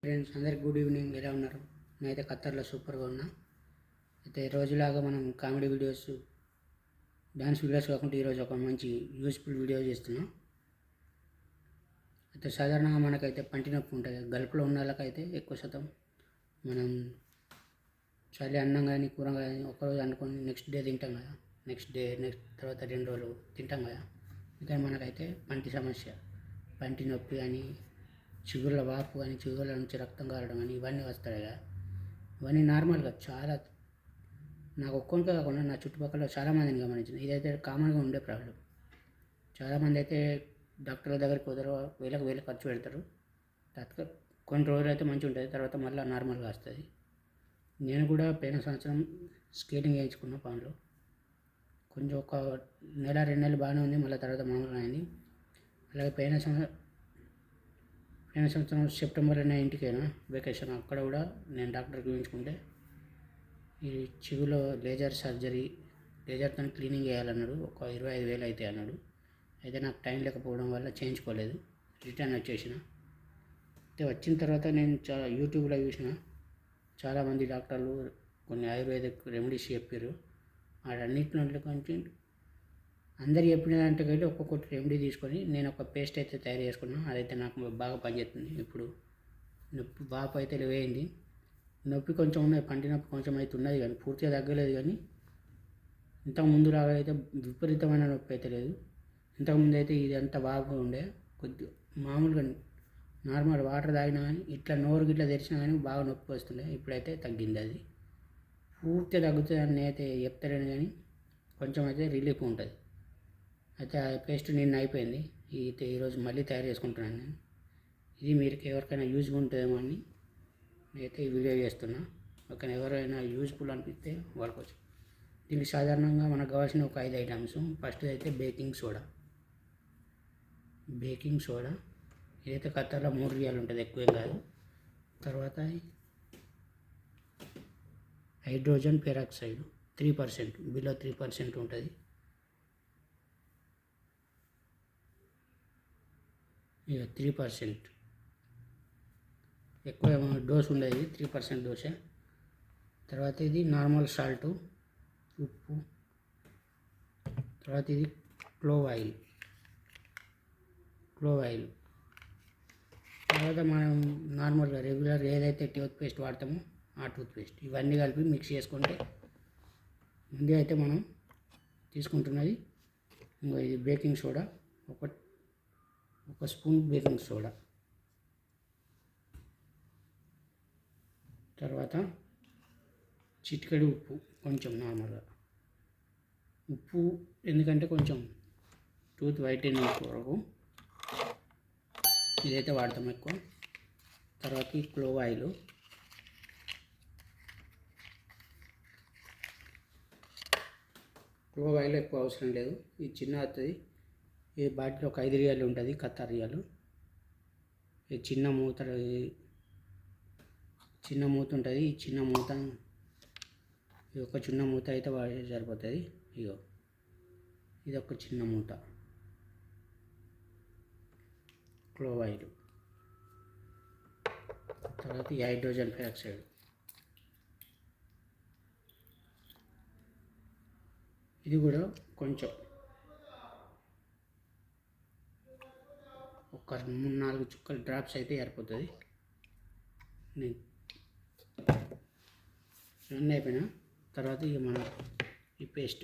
Friends అందరికి good evening. ఎలా ఉన్నారు? నేనైతే ఖత్తర్లో సూపర్గా ఉన్నా. అయితే రోజులాగా మనం కామెడీ వీడియోస్, డ్యాన్స్ వీడియోస్ కాకుండా ఈరోజు ఒక మంచి యూస్ఫుల్ వీడియో చేస్తున్నాం. అయితే సాధారణంగా మనకైతే పంటి నొప్పి ఉంటుంది. గల్పులో ఉన్న వాళ్ళకైతే ఎక్కువ శాతం మనం చలి అన్నం కానీ కూర కానీ ఒకరోజు అనుకొని నెక్స్ట్ డే తింటాం కదా, నెక్స్ట్ తర్వాత 2 రోజులు తింటాం కదా. కానీ మనకైతే పంటి సమస్య, పంటి నొప్పి కానీ, చిగుళ్ళ వాపు కానీ, చిగుళ్ళ నుంచి రక్తం కారడం కానీ ఇవన్నీ వస్తాయి కదా. ఇవన్నీ నార్మల్గా చాలా నాకు ఒక్కొనికే కాకుండా నా చుట్టుపక్కల చాలామందిని గమనించిన. ఇదైతే కామన్గా ఉండే ప్రాబ్లం. చాలామంది అయితే డాక్టర్ల దగ్గరికి పోతారు, వేలకు ఖర్చు పెడతారు. కొన్ని రోజులు అయితే మంచిగా ఉంటుంది, తర్వాత మళ్ళీ నార్మల్గా వస్తుంది. నేను కూడా పోయిన సంవత్సరం స్కేటింగ్ వేయించుకున్న పనులు కొంచెం ఒక నెల 2 నెలలు బాగానే ఉంది, మళ్ళీ తర్వాత మామూలుగా అయింది. అలాగే పోయిన సంవత్సరం సెప్టెంబర్లో నేను ఇంటికైనా వెకేషన్, అక్కడ కూడా నేను డాక్టర్కి చూపించుకుంటే ఈ చెవిలో లేజర్ సర్జరీ, లేజర్తో క్లీనింగ్ చేయాలన్నాడు. ఒక 25,000 అయితే అన్నాడు. అయితే నాకు టైం లేకపోవడం వల్ల చేయించుకోలేదు, రిటర్న్ వచ్చేసిన. అయితే వచ్చిన తర్వాత నేను యూట్యూబ్లో చూసిన చాలామంది డాక్టర్లు కొన్ని ఆయుర్వేదిక్ రెమెడీస్ చెప్పారు. వాటన్నిటిలో కొంచెం అందరు చెప్పిన దాంట్లోకి ఒక్కొక్కటి రెమెడీ తీసుకొని నేను ఒక పేస్ట్ అయితే తయారు చేసుకున్నాను. అదైతే నాకు బాగా పనిచేస్తుంది. ఇప్పుడు నొప్పి వాపు అయితే వేయింది, నొప్పి కొంచెం ఉన్నది, పంటి నొప్పి కొంచెం అయితే ఉన్నది కానీ పూర్తిగా తగ్గలేదు. కానీ ఇంతకుముందు లాగా అయితే విపరీతమైన నొప్పి అయితే లేదు. ఇంతకుముందు అయితే ఇది అంత బాగా ఉండే, కొద్దిగా మామూలుగా నార్మల్ వాటర్ తాగినా కానీ ఇట్లా నోరు గిట్లా తెరిచినా కానీ బాగా నొప్పి వస్తుండే. ఇప్పుడైతే తగ్గింది. అది పూర్తిగా తగ్గుతుంది అని నేనైతే చెప్తలేను, కానీ కొంచెం అయితే రిలీఫ్ ఉంటుంది. అయితే ఆ పేస్ట్ నిన్న అయిపోయింది. అయితే ఈరోజు మళ్ళీ తయారు చేసుకుంటున్నాను నేను. ఇది మీరు ఎవరికైనా యూజ్గా ఉంటుందేమో అని నేనైతే ఈ వీడియో చేస్తున్నా. ఓకేనా? ఎవరైనా యూజ్ఫుల్ అనిపిస్తే వాడుకోవచ్చు. దీనికి సాధారణంగా మనకు కావాల్సిన ఒక 5 ఐటమ్స్. ఫస్ట్ అయితే బేకింగ్ సోడా. ఇదైతే ఖత్తర్లో 3 రియాలు ఉంటుంది, ఎక్కువేం కాదు. తర్వాత హైడ్రోజన్ పెరాక్సైడ్ 3%, బిలో 3% ఉంటుంది. ఇక 3%, ఎక్కువ డోస్ ఉండేది, 3% డోసే. తర్వాత ఇది నార్మల్ సాల్ట్, ఉప్పు. తర్వాత ఇది క్లోవ్ ఆయిల్. తర్వాత మనం నార్మల్గా రెగ్యులర్ ఏదైతే టూత్పేస్ట్ వాడతామో ఆ టూత్పేస్ట్, ఇవన్నీ కలిపి మిక్స్ చేసుకుంటే ముందే అయితే మనం తీసుకుంటున్నది. ఇంకా ఇది బేకింగ్ సోడా, ఒక స్పూన్ బేకింగ్ సోడా. తర్వాత చిటికెడు ఉప్పు, కొంచెం నార్మల్గా ఉప్పు, ఎందుకంటే కొంచెం టూత్ వైటనింగ్ కొరకు ఇదైతే వాడతాం ఎక్కువ. తర్వాత ఈ క్లోవ్ ఆయిల్, ఎక్కువ అవసరం లేదు. ఇది చిన్న వస్తుంది. ఈ బాటిల్ ఒక 5 రియాలు ఉంటుంది, ఖత్తర్ రియాలు. ఇది చిన్న మూత ఉంటుంది. ఈ చిన్న మూత, ఇది ఒక చిన్న మూత అయితే వాడితే సరిపోతుంది. ఇగో ఇది ఒక చిన్న మూత క్లోవ్ ఆయిల్. తర్వాత ఈ హైడ్రోజన్ పెరాక్సైడ్, ఇది కూడా కొంచెం ఒక 3-4 చుక్కల డ్రాప్స్ అయితే సరిపోతుంది. ఇవన్నీ అయిపోయినా తర్వాత ఇక మన ఈ పేస్ట్,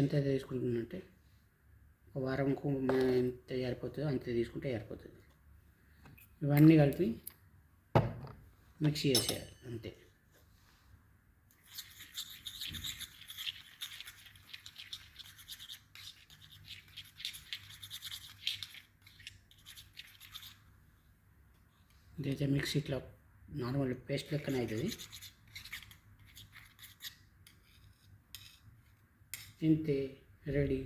ఎంత తీసుకుంటున్నట్టే ఒక వారంకు మనం ఎంత సరిపోతుందో అంత తీసుకుంటే సరిపోతుంది. ఇవన్నీ కలిపి మిక్స్ చేసేయాలి, అంతే. ఇదైతే మిక్స్ ఇట్లా నార్మల్ పేస్ట్ లెక్కనే అవుతుంది. ఇంతే, రెడీ.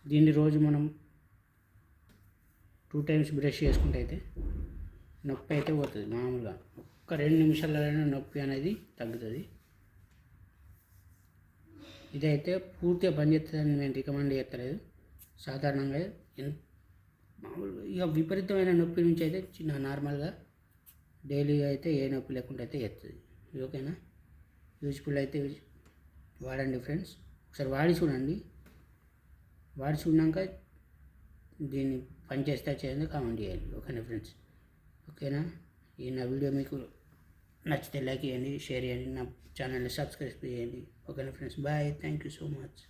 దీన్ని రోజు మనం 2 టైమ్స్ బ్రష్ చేసుకుంటే అయితే నొప్పి అయితే పోతుంది. మామూలుగా ఒక్క 2 నిమిషాలైనా నొప్పి అనేది తగ్గుతుంది. ఇదైతే పూర్తిగా పనిచేస్తుందని నేను రికమెండ్ చేస్తలేదు. సాధారణంగా మామూలుగా ఇక విపరీతమైన నొప్పి నుంచి అయితే చిన్న నార్మల్గా డైలీగా అయితే ఏ నొప్పి లేకుండా అయితే చేస్తుంది. ఓకేనా, యూజ్ఫుల్ అయితే వాడండి ఫ్రెండ్స్. ఒకసారి వాడి చూడండి. వాడి చూడాక దీన్ని పని చేస్తే చేయండి, కామెంట్ చేయండి. ఓకేనా ఫ్రెండ్స్. ఓకేనా, ఈ నా వీడియో మీకు నచ్చితే లైక్ చేయండి, షేర్ చేయండి, నా ఛానల్ని సబ్స్క్రైబ్ చేయండి. ఓకేనా friends, bye, thank you so much.